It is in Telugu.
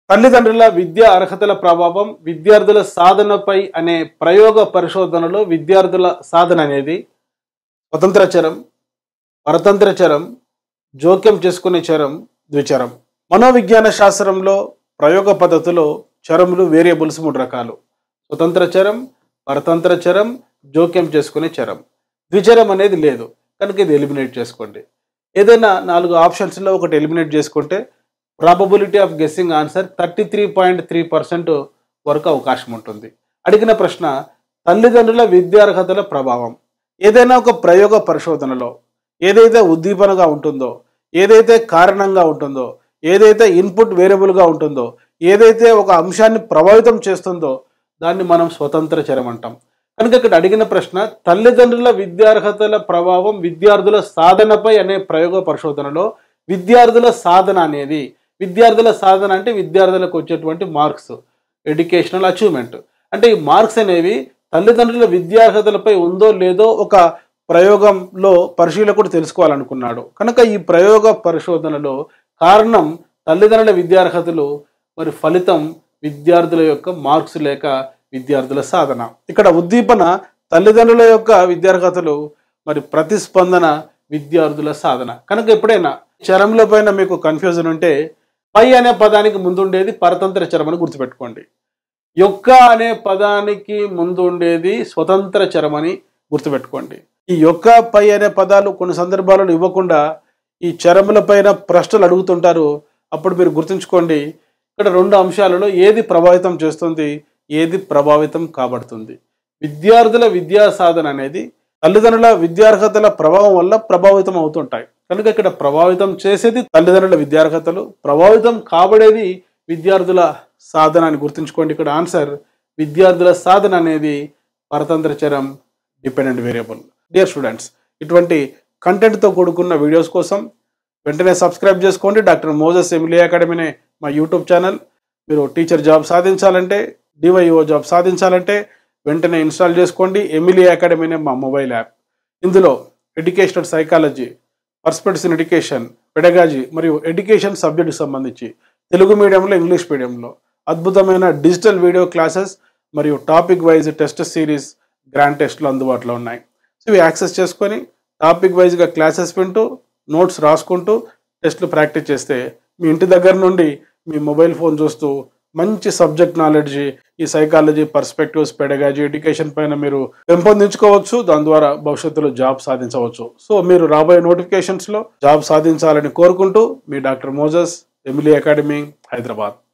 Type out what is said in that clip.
తల్లిదండ్రుల విద్యా అర్హతల ప్రభావం విద్యార్థుల సాధనపై అనే ప్రయోగ పరిశోధనలో విద్యార్థుల సాధన అనేది స్వతంత్ర చరం, పరతంత్ర చరం, జోక్యం చేసుకునే చరం, ద్విచరం. మనోవిజ్ఞాన శాస్త్రంలో ప్రయోగ పద్ధతిలో చరములు వేరియబుల్స్ 3 రకాలు. స్వతంత్ర చరం, పరతంత్ర చరం, జోక్యం చేసుకునే చరం. ద్విచరం అనేది లేదు కనుక ఇది ఎలిమినేట్ చేసుకోండి. ఏదైనా 4 ఆప్షన్స్లో ఒకటి ఎలిమినేట్ చేసుకుంటే ప్రాబబిలిటీ ఆఫ్ గెస్సింగ్ ఆన్సర్ 33.3% వరకు అవకాశం ఉంటుంది. అడిగిన ప్రశ్న తల్లిదండ్రుల విద్యార్హతల ప్రభావం. ఏదైనా ఒక ప్రయోగ పరిశోధనలో ఏదైతే ఉద్దీపనగా ఉంటుందో, ఏదైతే కారణంగా ఉంటుందో, ఏదైతే ఇన్పుట్ వేరియబుల్గా ఉంటుందో, ఏదైతే ఒక అంశాన్ని ప్రభావితం చేస్తుందో దాన్ని మనం స్వతంత్ర చరం అంటాం. కనుక ఇక్కడ అడిగిన ప్రశ్న తల్లిదండ్రుల విద్యార్హతల ప్రభావం విద్యార్థుల సాధనపై అనే ప్రయోగ పరిశోధనలో విద్యార్థుల సాధన అనేది, విద్యార్థుల సాధన అంటే విద్యార్థులకు వచ్చేటువంటి మార్క్స్, ఎడ్యుకేషనల్ అచీవ్మెంట్. అంటే ఈ మార్క్స్ అనేవి తల్లిదండ్రుల విద్యార్హతలపై ఉందో లేదో ఒక ప్రయోగంలో పరిశీలకుడు తెలుసుకోవాలనుకున్నాడు. కనుక ఈ ప్రయోగ పరిశోధనలో కారణం తల్లిదండ్రుల విద్యార్హతలు, మరి ఫలితం విద్యార్థుల యొక్క మార్క్స్ లేక విద్యార్థుల సాధన. ఇక్కడ ఉద్దీపన తల్లిదండ్రుల యొక్క విద్యార్హతలు, మరి ప్రతిస్పందన విద్యార్థుల సాధన. కనుక ఎప్పుడైనా చరంల పైన మీకు కన్ఫ్యూజన్ ఉంటే పై అనే పదానికి ముందుండేది పరతంత్ర చరం అని గుర్తుపెట్టుకోండి. యొక్క అనే పదానికి ముందు ఉండేది స్వతంత్ర చరం అని గుర్తుపెట్టుకోండి. ఈ యొక్క పై అనే పదాలు కొన్ని సందర్భాలలో ఇవ్వకుండా ఈ చరముల పైన ప్రశ్నలు అడుగుతుంటారు. అప్పుడు మీరు గుర్తుంచుకోండి, ఇక్కడ 2 అంశాలలో ఏది ప్రభావితం చేస్తుంది, ఏది ప్రభావితం కాబడుతుంది. విద్యార్థుల విద్యా సాధన అనేది తల్లిదండ్రుల విద్యార్హతల ప్రభావం వల్ల ప్రభావితం అవుతుంటాయి. కనుక ఇక్కడ ప్రభావితం చేసేది తల్లిదండ్రుల విద్యార్హతలు, ప్రభావితం కాబడేది విద్యార్థుల సాధన అని గుర్తుంచుకోండి. ఇక్కడ ఆన్సర్ విద్యార్థుల సాధన అనేది పరతంత్ర చరం, డిపెండెంట్ వేరియబుల్. డియర్ స్టూడెంట్స్, ఇటువంటి కంటెంట్తో కూడుకున్న వీడియోస్ కోసం వెంటనే సబ్స్క్రైబ్ చేసుకోండి. డాక్టర్ మోజెస్ ఎమిలీ అకాడమీనే మా యూట్యూబ్ ఛానల్. మీరు టీచర్ జాబ్ సాధించాలంటే, డివైఓ జాబ్ సాధించాలంటే వెంటనే ఇన్స్టాల్ చేసుకోండి. ఎమిలీ అకాడమీనే మా మొబైల్ యాప్. ఇందులో educational psychology, perspectives in education, pedagogy మరియు ఎడ్యుకేషన్ సబ్జెక్టుకి సంబంధించి తెలుగు మీడియంలో, ఇంగ్లీష్ మీడియంలో అద్భుతమైన డిజిటల్ వీడియో క్లాసెస్ మరియు topic wise test series, grand టెస్ట్లు అందుబాటులో ఉన్నాయి. సో ఇవి యాక్సెస్ చేసుకొని టాపిక్ వైజ్గా క్లాసెస్ వింటూ, నోట్స్ రాసుకుంటూ టెస్ట్లు ప్రాక్టీస్ చేస్తే మీ ఇంటి దగ్గర నుండి మీ మొబైల్ ఫోన్ చూస్తూ మంచి సబ్జెక్ట్ నాలెడ్జ్, ఈ సైకాలజీ, పర్స్పెక్టివ్స్, పెడగాజీ, ఎడ్యుకేషన్ పైన మీరు పెంపొందించుకోవచ్చు. దాని ద్వారా భవిష్యత్తులో జాబ్ సాధించవచ్చు. సో మీరు రాబోయే నోటిఫికేషన్స్లో జాబ్ సాధించాలని కోరుకుంటూ మీ doctor Moses, Emily academy, Hyderabad.